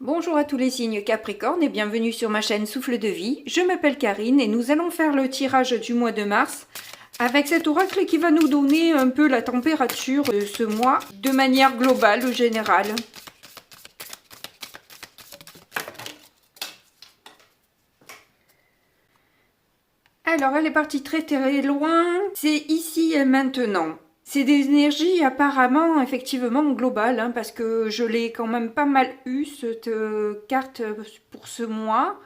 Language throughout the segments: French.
Bonjour à tous les signes Capricorne et bienvenue sur ma chaîne Souffle de Vie. Je m'appelle Karine et nous allons faire le tirage du mois de mars avec cet oracle qui va nous donner un peu la température de ce mois de manière globale, générale. Alors elle est partie très très loin, c'est ici et maintenant. C'est des énergies apparemment, effectivement, globales, parce que je l'ai quand même pas mal eu, cette carte, pour ce mois.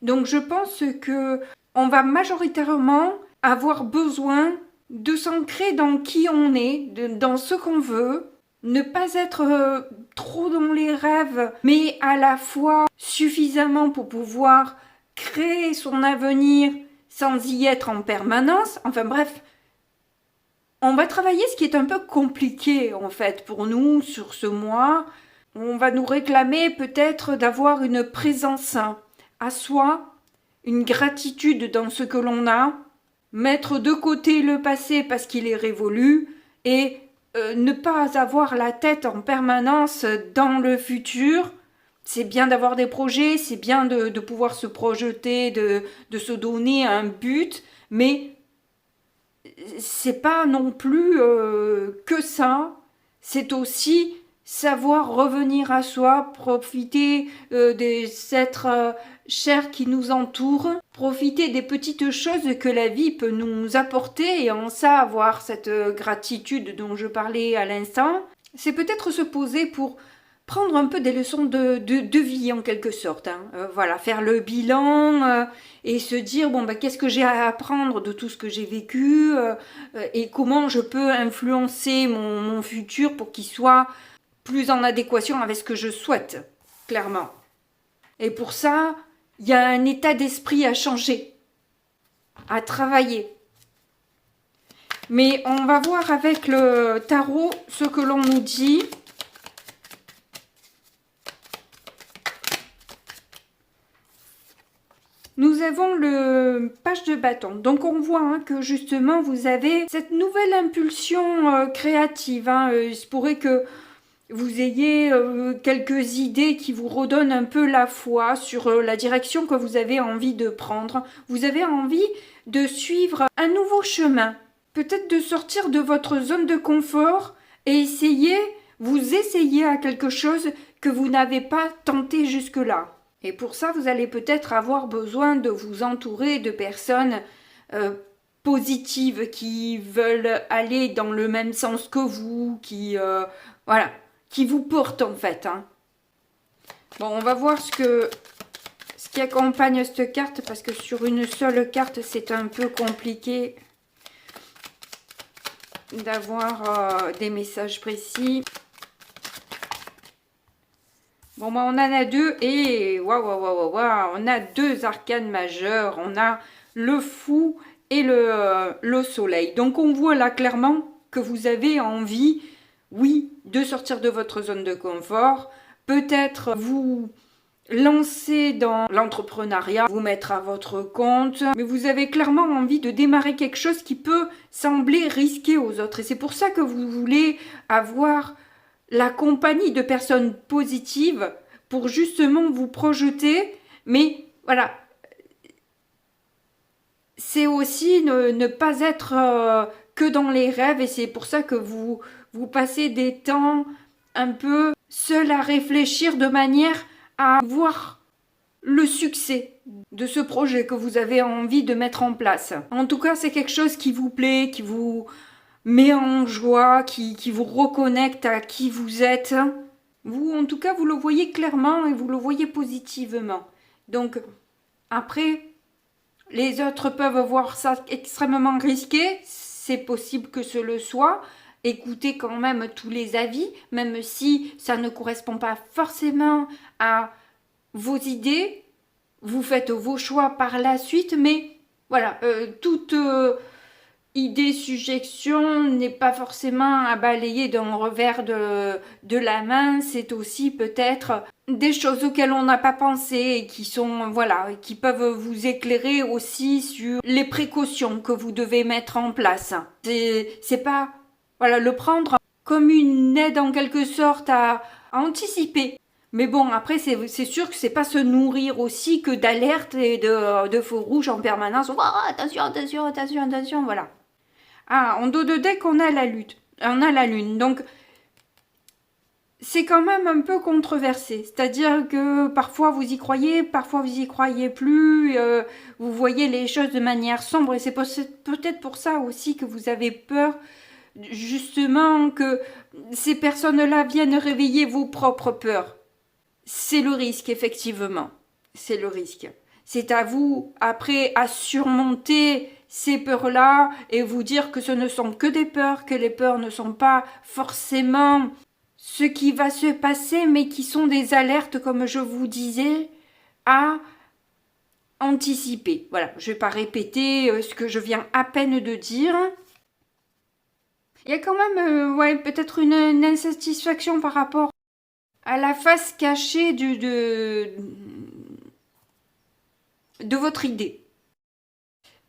Donc je pense que on va majoritairement avoir besoin de s'ancrer dans qui on est, dans ce qu'on veut, ne pas être trop dans les rêves, mais à la fois suffisamment pour pouvoir créer son avenir sans y être en permanence. Enfin bref, on va travailler ce qui est un peu compliqué en fait pour nous sur ce mois. On va nous réclamer peut-être d'avoir une présence à soi, une gratitude dans ce que l'on a, mettre de côté le passé parce qu'il est révolu et ne pas avoir la tête en permanence dans le futur. C'est bien d'avoir des projets, c'est bien de pouvoir se projeter, de se donner un but, mais c'est pas non plus que ça. C'est aussi savoir revenir à soi, profiter des êtres chers qui nous entourent, profiter des petites choses que la vie peut nous apporter et en ça avoir cette gratitude dont je parlais à l'instant. C'est peut-être se poser pour prendre un peu des leçons de vie en quelque sorte. Voilà, faire le bilan et se dire bon ben qu'est-ce que j'ai à apprendre de tout ce que j'ai vécu et comment je peux influencer mon futur pour qu'il soit plus en adéquation avec ce que je souhaite, clairement. Et pour ça, il y a un état d'esprit à changer, à travailler. Mais on va voir avec le tarot ce que l'on nous dit. Nous avons le page de bâton. Donc on voit que justement vous avez cette nouvelle impulsion créative. Il se pourrait que vous ayez quelques idées qui vous redonnent un peu la foi sur la direction que vous avez envie de prendre. Vous avez envie de suivre un nouveau chemin. Peut-être de sortir de votre zone de confort et vous essayez à quelque chose que vous n'avez pas tenté jusque-là. Et pour ça, vous allez peut-être avoir besoin de vous entourer de personnes positives qui veulent aller dans le même sens que vous, qui vous portent en fait. Bon, on va voir ce qui accompagne cette carte, parce que sur une seule carte, c'est un peu compliqué d'avoir des messages précis. Bon, ben, on en a deux et waouh, on a deux arcanes majeurs. On a le fou et le soleil. Donc, on voit là clairement que vous avez envie, oui, de sortir de votre zone de confort. Peut-être vous lancer dans l'entrepreneuriat, vous mettre à votre compte. Mais vous avez clairement envie de démarrer quelque chose qui peut sembler risqué aux autres. Et c'est pour ça que vous voulez avoir la compagnie de personnes positives pour justement vous projeter, mais voilà, c'est aussi ne pas être que dans les rêves, et c'est pour ça que vous passez des temps un peu seul à réfléchir de manière à voir le succès de ce projet que vous avez envie de mettre en place. En tout cas, c'est quelque chose qui vous plaît, qui vous met en joie, qui vous reconnecte à qui vous êtes. Vous, en tout cas, vous le voyez clairement et vous le voyez positivement. Donc, après, les autres peuvent voir ça extrêmement risqué. C'est possible que ce le soit. Écoutez quand même tous les avis, même si ça ne correspond pas forcément à vos idées. Vous faites vos choix par la suite, mais voilà, toute idée, suggestion n'est pas forcément à balayer d'un revers de la main. C'est aussi peut-être des choses auxquelles on n'a pas pensé et qui sont, voilà, qui peuvent vous éclairer aussi sur les précautions que vous devez mettre en place. C'est pas, voilà, le prendre comme une aide en quelque sorte à anticiper. Mais bon, après, c'est sûr que c'est pas se nourrir aussi que d'alertes et de feux rouges en permanence. Oh, attention, attention, attention, attention, voilà. Ah, en dos de deck, on a la lutte. On a la lune. Donc, c'est quand même un peu controversé. C'est-à-dire que parfois vous y croyez, parfois vous y croyez plus. Vous voyez les choses de manière sombre. Et c'est peut-être pour ça aussi que vous avez peur, justement, que ces personnes-là viennent réveiller vos propres peurs. C'est le risque, effectivement. C'est le risque. C'est à vous, après, à surmonter ces peurs-là et vous dire que ce ne sont que des peurs, que les peurs ne sont pas forcément ce qui va se passer, mais qui sont des alertes, comme je vous disais, à anticiper. Voilà, je ne vais pas répéter ce que je viens à peine de dire. Il y a quand même ouais, peut-être une insatisfaction par rapport à la face cachée de votre idée.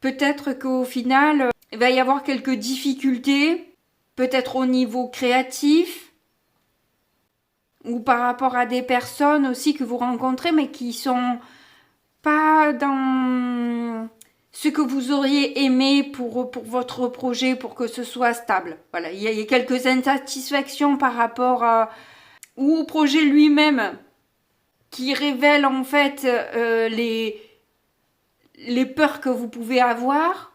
Peut-être qu'au final, il va y avoir quelques difficultés, peut-être au niveau créatif, ou par rapport à des personnes aussi que vous rencontrez, mais qui sont pas dans ce que vous auriez aimé pour votre projet, pour que ce soit stable. Voilà, il y a quelques insatisfactions par rapport ou au projet lui-même, qui révèle en fait les peurs que vous pouvez avoir,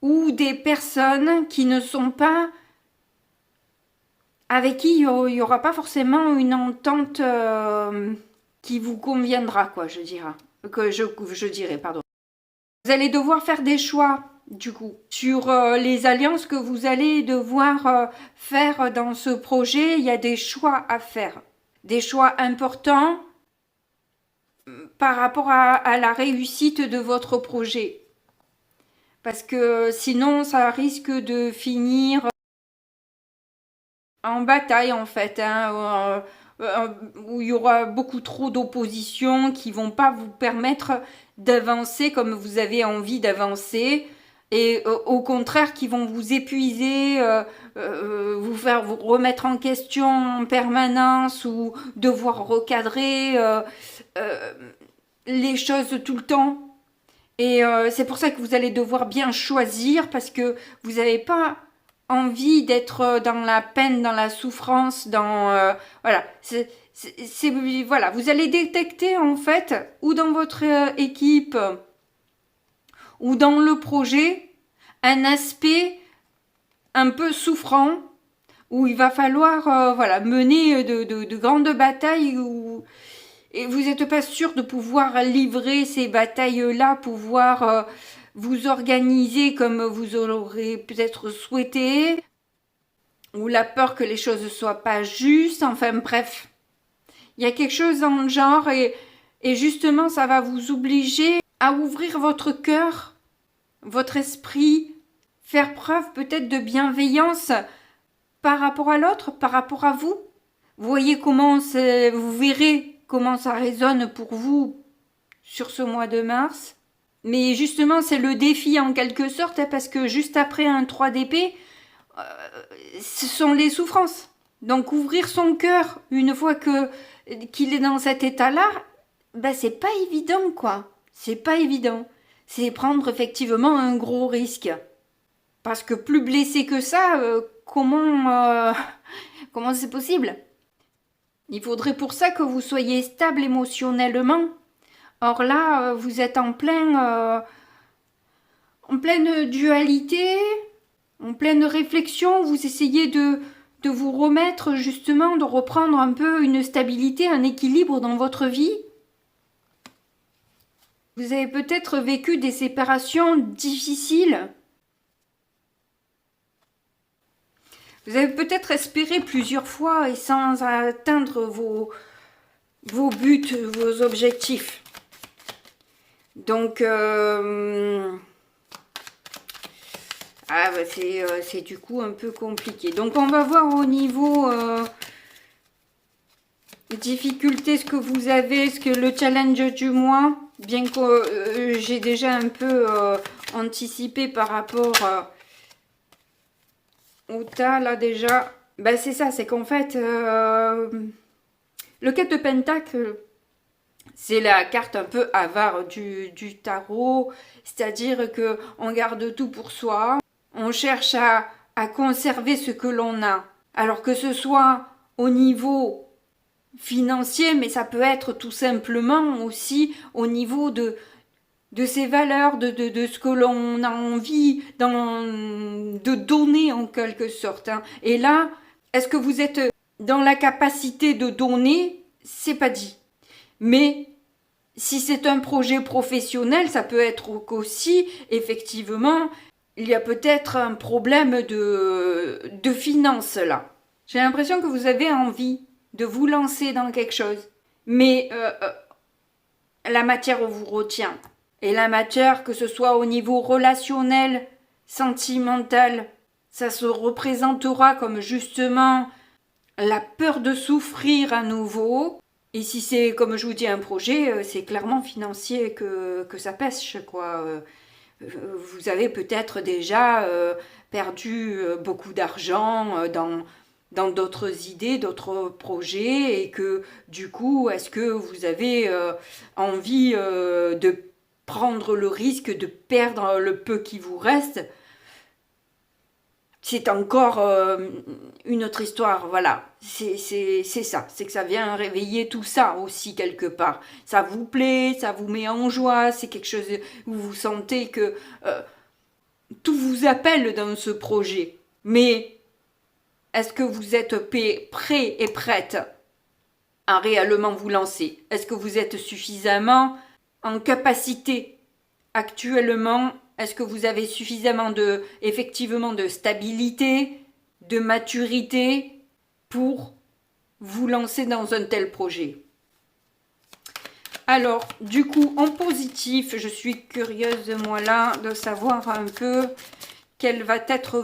ou des personnes qui ne sont pas, avec qui il n'y aura pas forcément une entente qui vous conviendra, quoi, je dirais, pardon. Vous allez devoir faire des choix, du coup, sur les alliances que vous allez devoir faire dans ce projet. Il y a des choix à faire, des choix importants par rapport à la réussite de votre projet. Parce que sinon, ça risque de finir en bataille, en fait, hein, où il y aura beaucoup trop d'opposition qui vont pas vous permettre d'avancer comme vous avez envie d'avancer. Et au contraire, qui vont vous épuiser, vous faire vous remettre en question en permanence ou devoir recadrer les choses tout le temps. Et c'est pour ça que vous allez devoir bien choisir parce que vous n'avez pas envie d'être dans la peine, dans la souffrance, voilà. Voilà, vous allez détecter en fait, ou dans votre équipe, ou dans le projet, un aspect un peu souffrant, où il va falloir voilà, mener de grandes batailles, et vous n'êtes pas sûr de pouvoir livrer ces batailles-là, pouvoir vous organiser comme vous l'aurez peut-être souhaité, ou la peur que les choses ne soient pas justes, enfin bref. Il y a quelque chose dans le genre et justement ça va vous obliger à ouvrir votre cœur, votre esprit, faire preuve peut-être de bienveillance par rapport à l'autre, par rapport à vous. Vous voyez vous verrez comment ça résonne pour vous sur ce mois de mars. Mais justement, c'est le défi en quelque sorte, hein, parce que juste après un 3 d'épée, ce sont les souffrances. Donc ouvrir son cœur une fois qu'il est dans cet état-là, ben c'est pas évident, quoi. C'est pas évident. C'est prendre effectivement un gros risque. Parce que plus blessé que ça, comment c'est possible? Il faudrait pour ça que vous soyez stable émotionnellement. Or là, vous êtes en pleine dualité, en pleine réflexion. Vous essayez de vous remettre justement, de reprendre un peu une stabilité, un équilibre dans votre vie. Vous avez peut-être vécu des séparations difficiles. Vous avez peut-être espéré plusieurs fois et sans atteindre vos buts, vos objectifs. Donc, c'est du coup un peu compliqué. Donc, on va voir au niveau difficulté ce que vous avez, ce que le challenge du mois, bien que j'ai déjà un peu anticipé par rapport au tas, là déjà. Ben, c'est ça, c'est qu'en fait, le Le 4 de Pentacle, c'est la carte un peu avare du tarot, c'est-à-dire que on garde tout pour soi, on cherche à conserver ce que l'on a. Alors que ce soit au niveau financier, mais ça peut être tout simplement aussi au niveau de ses valeurs, de ce que l'on a envie de donner en quelque sorte. Hein. Et là, est-ce que vous êtes dans la capacité de donner? C'est pas dit. Mais si c'est un projet professionnel, ça peut être aussi, effectivement, il y a peut-être un problème de finances là. J'ai l'impression que vous avez envie de vous lancer dans quelque chose. Mais la matière vous retient. Et la matière, que ce soit au niveau relationnel, sentimental, ça se représentera comme justement la peur de souffrir à nouveau. Et si c'est, comme je vous dis, un projet, c'est clairement financier que ça pêche, quoi. Vous avez peut-être déjà perdu beaucoup d'argent dans d'autres idées, d'autres projets, et que du coup, est-ce que vous avez envie de prendre le risque de perdre le peu qui vous reste? C'est encore une autre histoire, voilà. C'est ça, c'est que ça vient réveiller tout ça aussi quelque part. Ça vous plaît, ça vous met en joie, c'est quelque chose où vous sentez que tout vous appelle dans ce projet. Mais est-ce que vous êtes prêt et prête à réellement vous lancer? Est-ce que vous êtes suffisamment en capacité actuellement? Est-ce que vous avez suffisamment effectivement de stabilité, de maturité pour vous lancer dans un tel projet? Alors, du coup, en positif, je suis curieuse, moi là, de savoir un peu quelle va être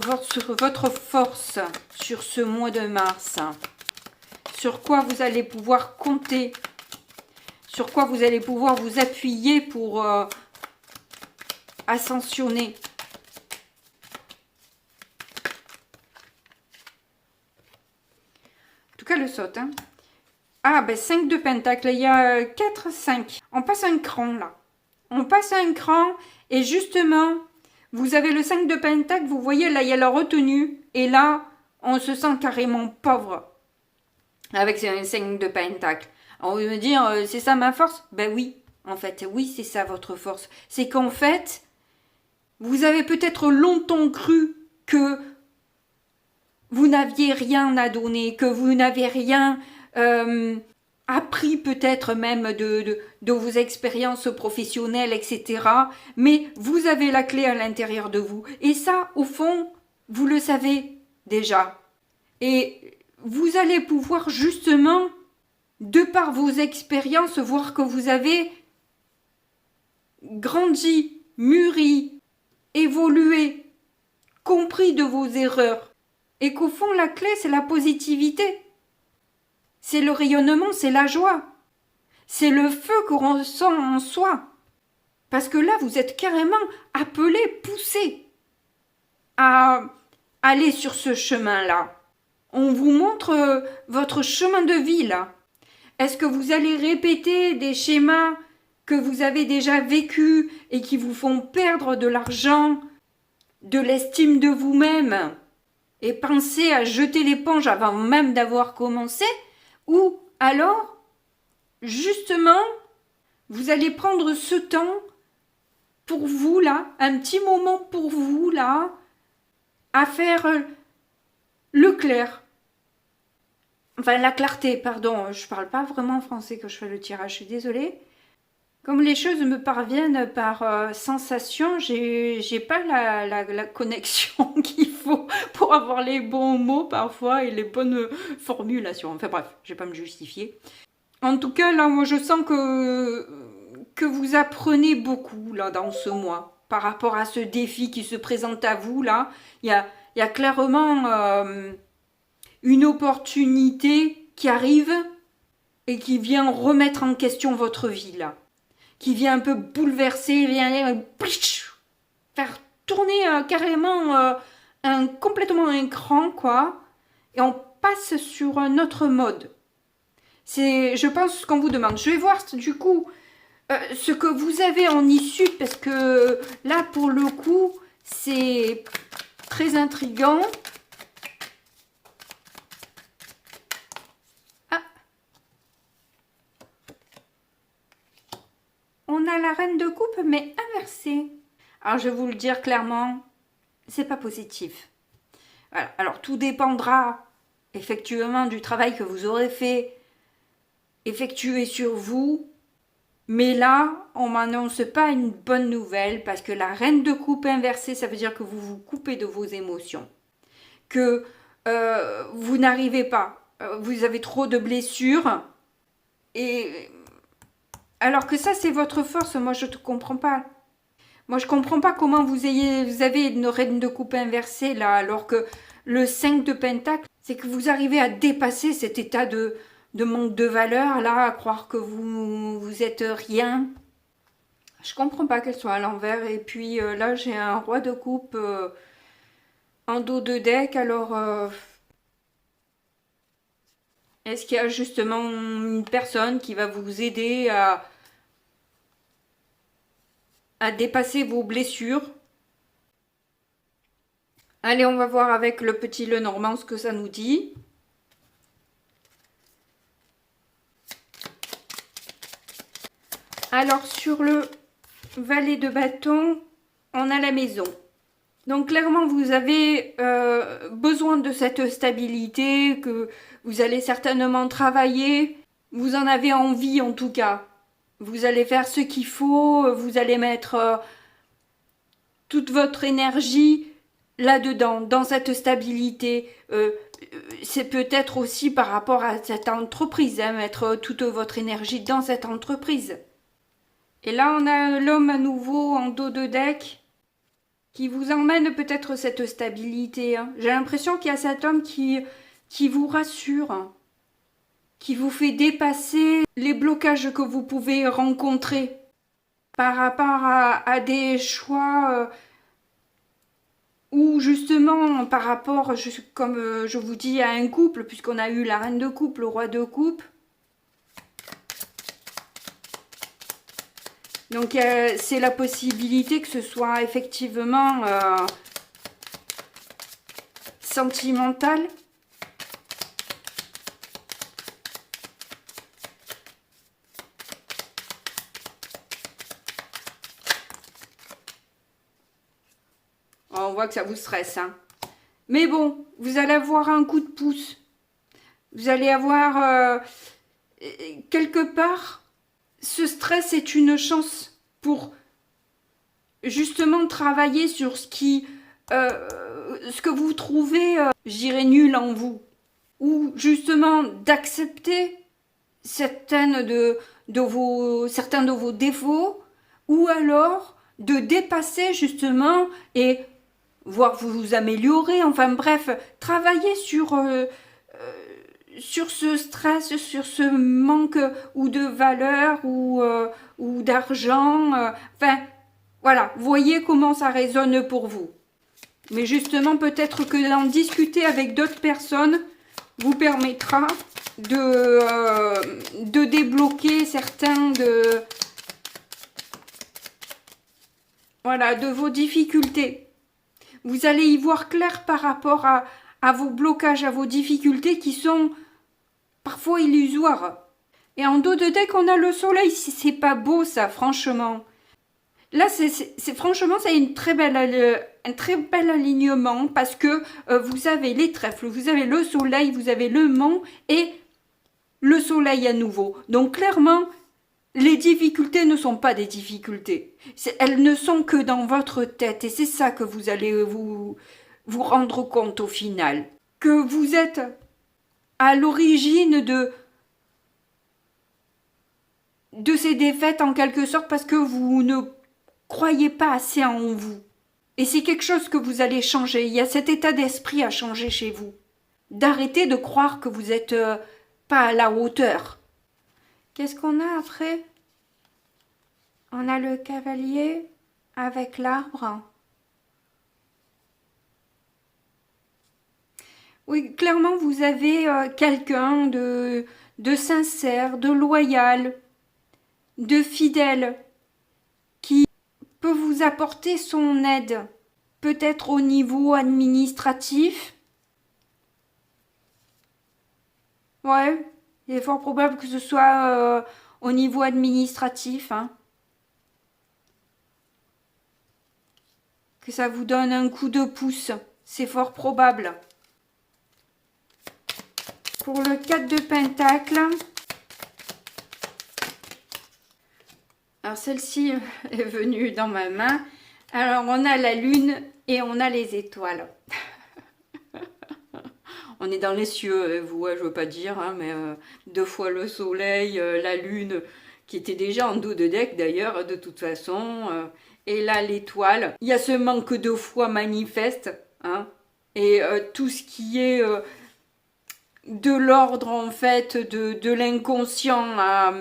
votre force sur ce mois de mars. Sur quoi vous allez pouvoir compter, sur quoi vous allez pouvoir vous appuyer pour ascensionner. En tout cas, le saute. Hein. Ah, ben 5 de pentacle. Il y a 4, 5. On passe un cran, là. On passe un cran. Et justement, vous avez le 5 de pentacle. Vous voyez, là, il y a la retenue. Et là, on se sent carrément pauvre. Avec un 5 de pentacle. On va me dire, c'est ça ma force? Ben oui. En fait, oui, c'est ça votre force. C'est qu'en fait, vous avez peut-être longtemps cru que vous n'aviez rien à donner, que vous n'avez rien appris peut-être même de vos expériences professionnelles, etc. Mais vous avez la clé à l'intérieur de vous. Et ça, au fond, vous le savez déjà. Et vous allez pouvoir justement, de par vos expériences, voir que vous avez grandi, mûri, évolué, compris de vos erreurs. Et qu'au fond, la clé, c'est la positivité. C'est le rayonnement, c'est la joie. C'est le feu qu'on ressent en soi. Parce que là, vous êtes carrément appelé, poussé à aller sur ce chemin-là. On vous montre votre chemin de vie, là. Est-ce que vous allez répéter des schémas que vous avez déjà vécus et qui vous font perdre de l'argent, de l'estime de vous-même, et penser à jeter l'éponge avant même d'avoir commencé? Ou alors, justement, vous allez prendre ce temps pour vous, là, un petit moment pour vous, là, à faire le clair. Enfin, la clarté, pardon, je parle pas vraiment français quand je fais le tirage, je suis désolée. Comme les choses me parviennent par sensation, j'ai pas la connexion qu'il faut pour avoir les bons mots parfois et les bonnes formulations. Enfin bref, je vais pas me justifier. En tout cas, là, moi je sens que vous apprenez beaucoup là dans ce mois par rapport à ce défi qui se présente à vous là. Il y a clairement une opportunité qui arrive et qui vient remettre en question votre vie là. Qui vient un peu bouleverser, vient faire tourner carrément complètement un cran, quoi. Et on passe sur un autre mode. C'est, je pense, ce qu'on vous demande. Je vais voir du coup ce que vous avez en issue, parce que là, pour le coup, c'est très intriguant. Ah, on a la reine de coupe, mais inversée. Alors, je vais vous le dire clairement, c'est pas positif. Voilà. Alors, tout dépendra effectivement du travail que vous aurez fait, effectué sur vous. Mais là, on m'annonce pas une bonne nouvelle, parce que la reine de coupe inversée, ça veut dire que vous vous coupez de vos émotions. Que vous n'arrivez pas. Vous avez trop de blessures. Et alors que ça, c'est votre force. Moi, je ne comprends pas. Moi, je comprends pas comment vous avez une reine de coupe inversée là, alors que le 5 de pentacle, c'est que vous arrivez à dépasser cet état de manque de valeur, là, à croire que vous êtes rien. Je comprends pas qu'elle soit à l'envers. Et puis là, j'ai un roi de coupe en dos de deck. Alors, est-ce qu'il y a justement une personne qui va vous aider à dépasser vos blessures? Allez, on va voir avec le petit Lenormand ce que ça nous dit. Alors, sur le valet de bâton, on a la maison. Donc, clairement, vous avez besoin de cette stabilité que vous allez certainement travailler. Vous en avez envie, en tout cas. Vous allez faire ce qu'il faut. Vous allez mettre toute votre énergie là-dedans, dans cette stabilité. C'est peut-être aussi par rapport à cette entreprise, hein, mettre toute votre énergie dans cette entreprise. Et là, on a l'homme à nouveau en dos de deck qui vous emmène peut-être cette stabilité. Hein. J'ai l'impression qu'il y a cet homme qui vous rassure, hein, qui vous fait dépasser les blocages que vous pouvez rencontrer par rapport à des choix ou justement par rapport, comme je vous dis, à un couple, puisqu'on a eu la reine de coupe, le roi de coupe. Donc c'est la possibilité que ce soit effectivement sentimental. On voit que ça vous stresse, hein. Mais bon, vous allez avoir un coup de pouce. Vous allez avoir quelque part, ce stress est une chance pour justement travailler sur ce que vous trouvez, je dirais, nul en vous. Ou justement d'accepter certains de vos défauts, ou alors de dépasser justement et voir vous améliorer, enfin bref, travailler sur ce stress, sur ce manque ou de valeur ou d'argent, enfin voilà, voyez comment ça résonne pour vous. Mais justement, peut-être que d'en discuter avec d'autres personnes vous permettra de débloquer certains de vos difficultés. Vous allez y voir clair par rapport à vos blocages, à vos difficultés qui sont parfois illusoires. Et en dos de deck, on a le soleil. C'est pas beau ça, franchement. Là, franchement, c'est un très bel alignement parce que vous avez les trèfles, vous avez le soleil, vous avez le mont et le soleil à nouveau. Donc clairement, les difficultés ne sont pas des difficultés. Elles ne sont que dans votre tête et c'est ça que vous allez vous rendre compte au final. Que vous êtes à l'origine de ces défaites en quelque sorte parce que vous ne croyez pas assez en vous. Et c'est quelque chose que vous allez changer. Il y a cet état d'esprit à changer chez vous. D'arrêter de croire que vous n'êtes pas à la hauteur. Qu'est-ce qu'on a après? On a le cavalier avec l'arbre. Oui, clairement, vous avez quelqu'un de de sincère, de loyal, de fidèle, qui peut vous apporter son aide, peut-être au niveau administratif. Ouais, il est fort probable que ce soit au niveau administratif, hein. Que ça vous donne un coup de pouce, c'est fort probable. Pour le 4 de Pentacle, alors celle-ci est venue dans ma main. Alors on a la lune et on a les étoiles. On est dans les cieux, vous, je veux pas dire, hein, mais 2 fois le soleil, la lune, qui était déjà en dos de deck d'ailleurs, de toute façon, et là l'étoile. Il y a ce manque de foi manifeste, hein, et tout ce qui est de l'ordre en fait de l'inconscient à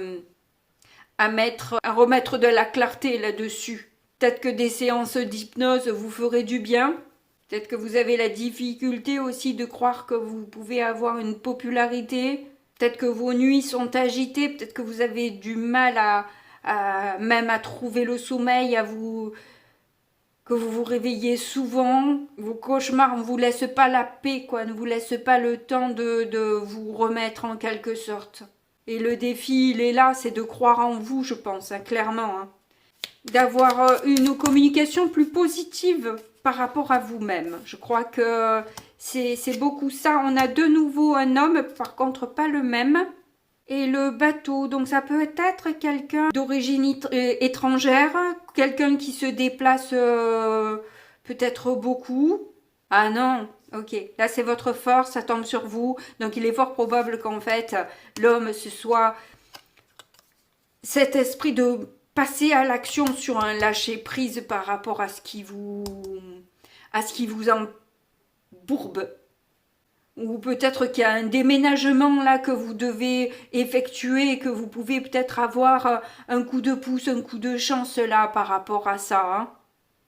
remettre de la clarté là-dessus. Peut-être que des séances d'hypnose vous feraient du bien. Peut-être que vous avez la difficulté aussi de croire que vous pouvez avoir une popularité. Peut-être que vos nuits sont agitées. Peut-être que vous avez du mal même à trouver le sommeil, que vous vous réveillez souvent. Vos cauchemars ne vous laissent pas la paix, quoi, ne vous laissent pas le temps de vous remettre en quelque sorte. Et le défi, il est là, c'est de croire en vous, je pense, hein, clairement. Hein. D'avoir une communication plus positive par rapport à vous-même. Je crois que c'est beaucoup ça. On a de nouveau un homme, par contre pas le même. Et le bateau, donc ça peut être quelqu'un d'origine étrangère, quelqu'un qui se déplace peut-être beaucoup. Ah non, ok, là c'est votre force, ça tombe sur vous. Donc il est fort probable qu'en fait l'homme ce soit cet esprit de passer à l'action sur un lâcher prise par rapport à ce qui vous embourbe. Ou peut-être qu'il y a un déménagement là que vous devez effectuer et que vous pouvez peut-être avoir un coup de pouce, un coup de chance là par rapport à ça. Hein.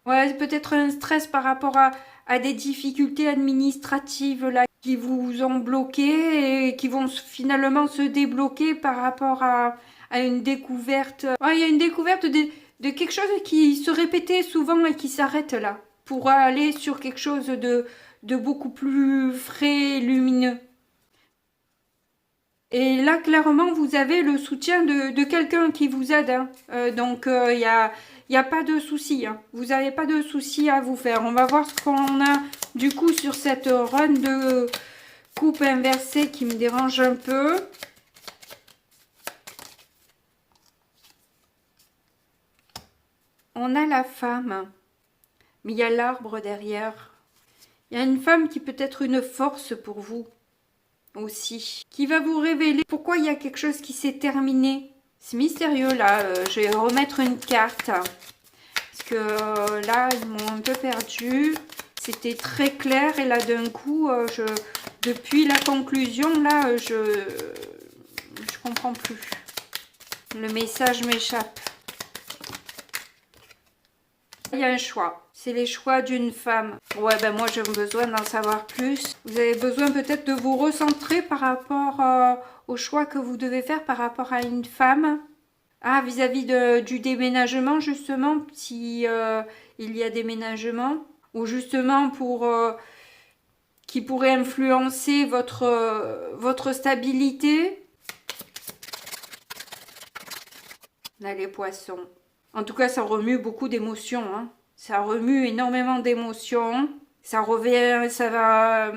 Ouais, peut-être un stress par rapport à des difficultés administratives là qui vous ont bloqué et qui vont finalement se débloquer par rapport à une découverte. Ouais, il y a une découverte de quelque chose qui se répétait souvent et qui s'arrête là pour aller sur quelque chose de beaucoup plus frais, lumineux. Et là, clairement, vous avez le soutien de quelqu'un qui vous aide. Hein. Donc, il y a pas de souci. Hein. Vous n'avez pas de souci à vous faire. On va voir ce qu'on a du coup sur cette run de coupe inversée qui me dérange un peu. On a la femme, mais il y a l'arbre derrière. Il y a une femme qui peut être une force pour vous aussi, qui va vous révéler pourquoi il y a quelque chose qui s'est terminé. C'est mystérieux là, je vais remettre une carte, parce que là ils m'ont un peu perdu. C'était très clair et là d'un coup, depuis la conclusion là, je comprends plus. Le message m'échappe. Il y a un choix. C'est les choix d'une femme. Ouais, ben moi j'ai besoin d'en savoir plus. Vous avez besoin peut-être de vous recentrer par rapport au choix que vous devez faire par rapport à une femme. Ah, vis-à-vis du déménagement justement, si il y a déménagement. Ou justement pour qui pourrait influencer votre stabilité. Là, les poissons. En tout cas, ça remue beaucoup d'émotions. Hein. Ça remue énormément d'émotions. Ça revient, ça va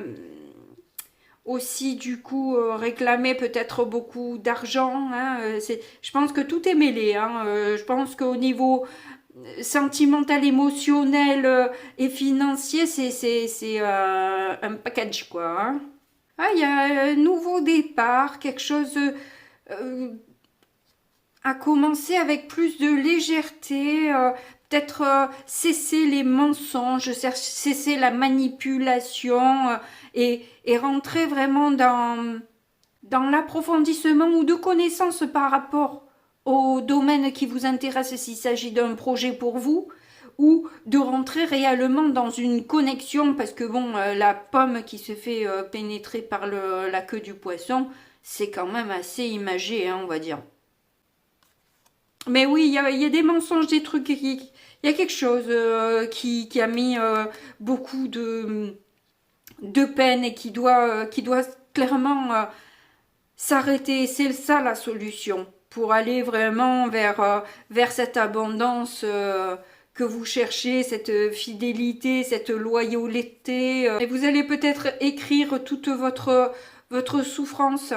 aussi du coup réclamer peut-être beaucoup d'argent. Hein. Je pense que tout est mêlé. Hein. Je pense qu'au niveau sentimental, émotionnel et financier, c'est un package quoi. Hein. Ah, il y a un nouveau départ, quelque chose à commencer avec plus de légèreté, peut-être cesser les mensonges, cesser la manipulation et rentrer vraiment dans l'approfondissement ou de connaissances par rapport au domaine qui vous intéresse s'il s'agit d'un projet pour vous ou de rentrer réellement dans une connexion parce que bon, la pomme qui se fait pénétrer par la queue du poisson, c'est quand même assez imagé, hein, on va dire. Mais oui, il y a des mensonges, des trucs, il y a quelque chose qui a mis beaucoup de peine et qui doit clairement s'arrêter. C'est ça la solution pour aller vraiment vers cette abondance que vous cherchez, cette fidélité, cette loyauté. Et vous allez peut-être écrire toute votre souffrance,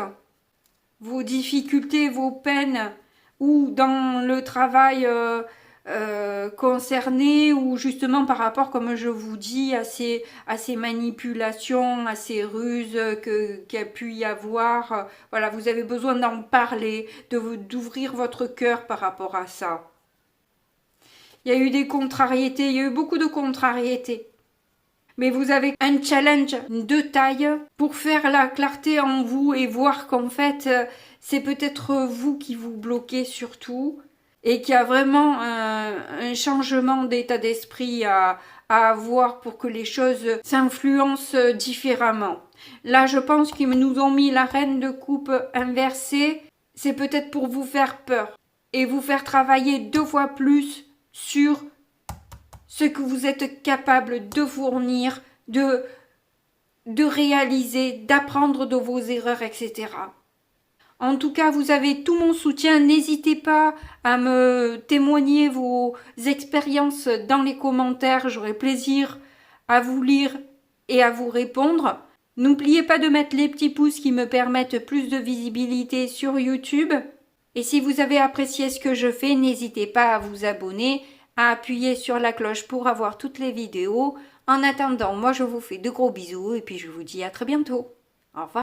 vos difficultés, vos peines, ou dans le travail concerné, ou justement par rapport, comme je vous dis, à ces manipulations, à ces ruses qu'il y a pu y avoir. Voilà, vous avez besoin d'en parler, d'ouvrir votre cœur par rapport à ça. Il y a eu des contrariétés, il y a eu beaucoup de contrariétés. Mais vous avez un challenge de taille pour faire la clarté en vous et voir qu'en fait, c'est peut-être vous qui vous bloquez surtout et qu'il y a vraiment un changement d'état d'esprit à avoir pour que les choses s'influencent différemment. Là, je pense qu'ils nous ont mis la reine de coupe inversée. C'est peut-être pour vous faire peur et vous faire travailler 2 fois plus sur ce que vous êtes capable de fournir, de réaliser, d'apprendre de vos erreurs, etc. En tout cas, vous avez tout mon soutien. N'hésitez pas à me témoigner vos expériences dans les commentaires. J'aurai plaisir à vous lire et à vous répondre. N'oubliez pas de mettre les petits pouces qui me permettent plus de visibilité sur YouTube. Et si vous avez apprécié ce que je fais, n'hésitez pas à vous abonner, à appuyer sur la cloche pour avoir toutes les vidéos. En attendant, moi je vous fais de gros bisous et puis je vous dis à très bientôt. Au revoir.